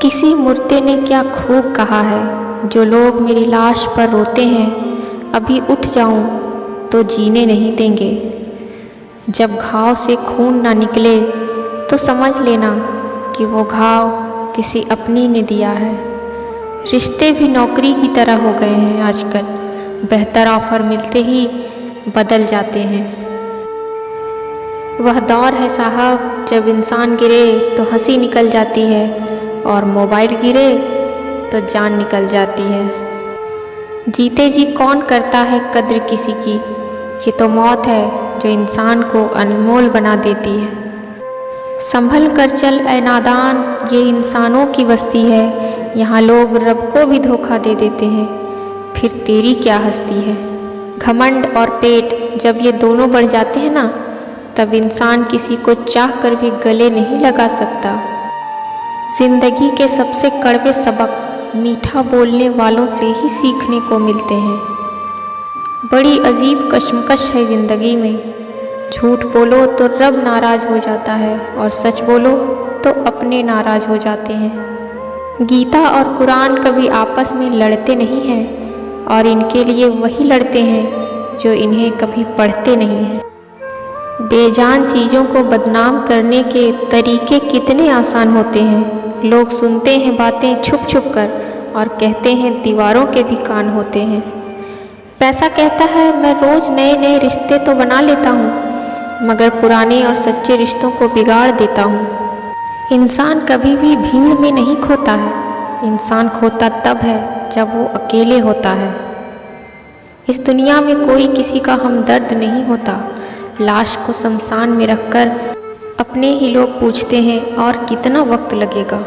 किसी मुर्दे ने क्या खूब कहा है, जो लोग मेरी लाश पर रोते हैं, अभी उठ जाऊं तो जीने नहीं देंगे। जब घाव से खून ना निकले तो समझ लेना कि वो घाव किसी अपनी ने दिया है। रिश्ते भी नौकरी की तरह हो गए हैं आजकल, बेहतर ऑफर मिलते ही बदल जाते हैं। वह दौर है साहब जब इंसान गिरे तो हंसी निकल जाती है और मोबाइल गिरे तो जान निकल जाती है। जीते जी कौन करता है कद्र किसी की, ये तो मौत है जो इंसान को अनमोल बना देती है। संभल कर चल ऐ नादान, ये इंसानों की बस्ती है, यहाँ लोग रब को भी धोखा दे देते हैं, फिर तेरी क्या हस्ती है। घमंड और पेट जब ये दोनों बढ़ जाते हैं ना, तब इंसान किसी को चाह कर भी गले नहीं लगा सकता। जिंदगी के सबसे कड़वे सबक मीठा बोलने वालों से ही सीखने को मिलते हैं। बड़ी अजीब कशमकश है ज़िंदगी में, झूठ बोलो तो रब नाराज़ हो जाता है और सच बोलो तो अपने नाराज़ हो जाते हैं। गीता और कुरान कभी आपस में लड़ते नहीं हैं और इनके लिए वही लड़ते हैं जो इन्हें कभी पढ़ते नहीं हैं। बेजान चीज़ों को बदनाम करने के तरीके कितने आसान होते हैं। लोग सुनते हैं बातें छुप छुप कर और कहते हैं दीवारों के भी कान होते हैं। पैसा कहता है मैं रोज़ नए नए रिश्ते तो बना लेता हूँ, मगर पुराने और सच्चे रिश्तों को बिगाड़ देता हूँ। इंसान कभी भी भीड़ में नहीं खोता है, इंसान खोता तब है जब वो अकेले होता है। इस दुनिया में कोई किसी का हमदर्द नहीं होता। लाश को शमशान में रखकर अपने ही लोग पूछते हैं और कितना वक्त लगेगा।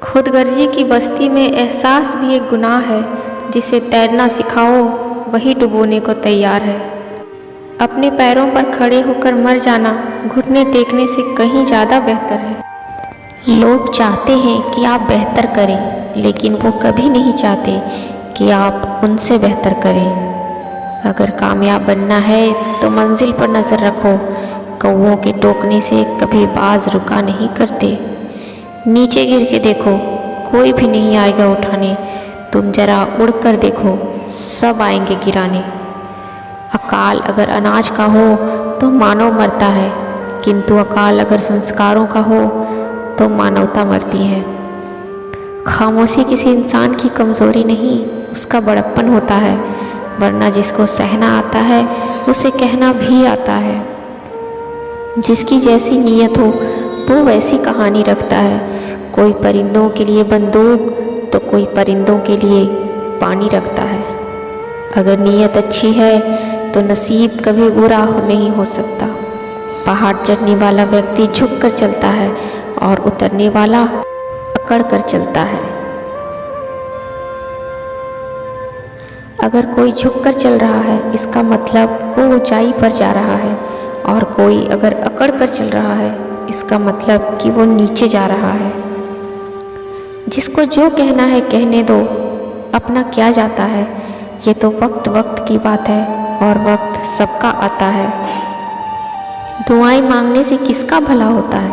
खुदगर्जी की बस्ती में एहसास भी एक गुनाह है, जिसे तैरना सिखाओ वही डुबोने को तैयार है। अपने पैरों पर खड़े होकर मर जाना घुटने टेकने से कहीं ज़्यादा बेहतर है। लोग चाहते हैं कि आप बेहतर करें, लेकिन वो कभी नहीं चाहते कि आप उनसे बेहतर करें। अगर कामयाब बनना है तो मंजिल पर नज़र रखो, कौवों के टोकने से कभी बाज रुका नहीं करते। नीचे गिर के देखो, कोई भी नहीं आएगा उठाने, तुम जरा उड़ कर देखो, सब आएंगे गिराने। अकाल अगर अनाज का हो तो मानव मरता है, किंतु अकाल अगर संस्कारों का हो तो मानवता मरती है। खामोशी किसी इंसान की कमज़ोरी नहीं, उसका बड़प्पन होता है, वरना जिसको सहना आता है उसे कहना भी आता है। जिसकी जैसी नीयत हो वो वैसी कहानी रखता है। कोई परिंदों के लिए बंदूक तो कोई परिंदों के लिए पानी रखता है। अगर नीयत अच्छी है तो नसीब कभी बुरा नहीं हो सकता। पहाड़ चढ़ने वाला व्यक्ति झुक कर चलता है और उतरने वाला अकड़ कर चलता है। अगर कोई झुक कर चल रहा है इसका मतलब वो ऊंचाई पर जा रहा है, और कोई अगर अकड़ कर चल रहा है इसका मतलब कि वो नीचे जा रहा है। जिसको जो कहना है कहने दो, अपना क्या जाता है। ये तो वक्त वक्त की बात है और वक्त सबका आता है। दुआएं मांगने से किसका भला होता है,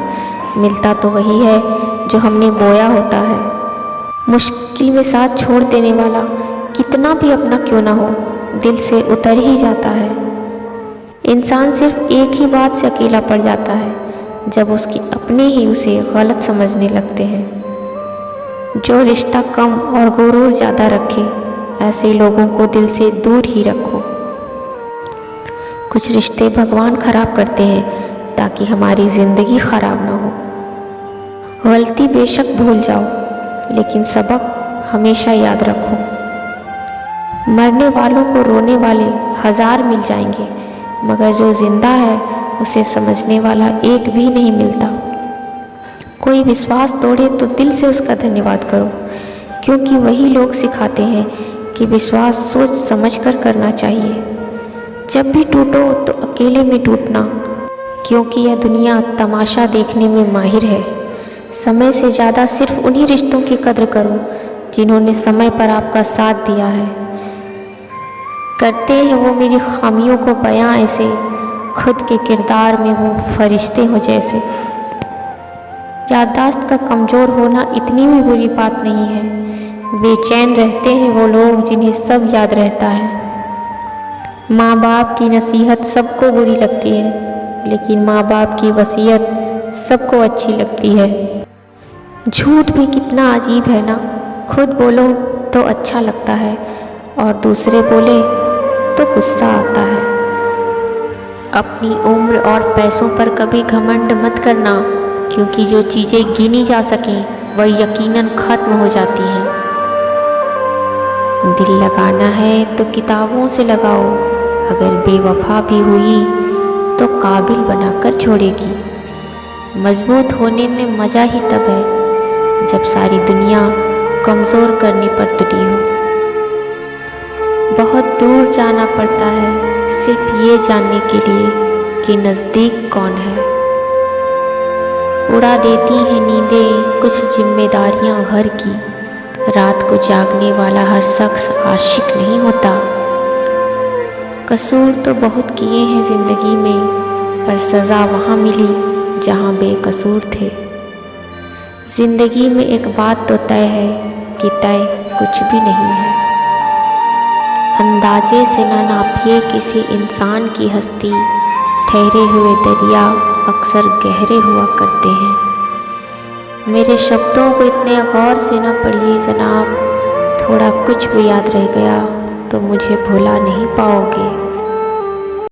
मिलता तो वही है जो हमने बोया होता है। मुश्किल में साथ छोड़ देने वाला कितना भी अपना क्यों ना हो, दिल से उतर ही जाता है। इंसान सिर्फ एक ही बात से अकेला पड़ जाता है, जब उसके अपने ही उसे गलत समझने लगते हैं। जो रिश्ता कम और गुरूर ज़्यादा रखे, ऐसे लोगों को दिल से दूर ही रखो। कुछ रिश्ते भगवान खराब करते हैं ताकि हमारी ज़िंदगी खराब ना हो। गलती बेशक भूल जाओ, लेकिन सबक हमेशा याद रखो। मरने वालों को रोने वाले 1000 मिल जाएंगे, मगर जो जिंदा है उसे समझने वाला एक भी नहीं मिलता। कोई विश्वास तोड़े तो दिल से उसका धन्यवाद करो, क्योंकि वही लोग सिखाते हैं कि विश्वास सोच समझ कर करना चाहिए। जब भी टूटो तो अकेले में टूटना, क्योंकि यह दुनिया तमाशा देखने में माहिर है। समय से ज़्यादा सिर्फ उन्हीं रिश्तों की कद्र करो जिन्होंने समय पर आपका साथ दिया है। करते हैं वो मेरी खामियों को बयां ऐसे, खुद के किरदार में वो फरिश्ते हो जैसे। याददाश्त का कमज़ोर होना इतनी भी बुरी बात नहीं है। बेचैन रहते हैं वो लोग जिन्हें सब याद रहता है। माँ बाप की नसीहत सबको बुरी लगती है, लेकिन माँ बाप की वसीयत सबको अच्छी लगती है। झूठ भी कितना अजीब है ना, खुद बोलो तो अच्छा लगता है और दूसरे बोले तो गुस्सा आता है। अपनी उम्र और पैसों पर कभी घमंड मत करना, क्योंकि जो चीज़ें गिनी जा सकें वह यकीनन ख़त्म हो जाती हैं। दिल लगाना है तो किताबों से लगाओ, अगर बेवफा भी हुई तो काबिल बनाकर छोड़ेगी। मजबूत होने में मज़ा ही तब है जब सारी दुनिया कमज़ोर करने पर तुली हो। बहुत दूर जाना पड़ता है सिर्फ ये जानने के लिए कि नज़दीक कौन है। उड़ा देती हैं नींदें कुछ जिम्मेदारियां घर की, रात को जागने वाला हर शख्स आशिक नहीं होता। कसूर तो बहुत किए हैं ज़िंदगी में, पर सज़ा वहाँ मिली जहाँ बेकसूर थे। ज़िंदगी में एक बात तो तय है कि तय कुछ भी नहीं है। अंदाजे से ना नापिए किसी इंसान की हस्ती, ठहरे हुए दरिया अक्सर गहरे हुआ करते हैं। मेरे शब्दों को इतने गौर से न पढ़िए जनाब, थोड़ा कुछ भी याद रह गया तो मुझे भुला नहीं पाओगे।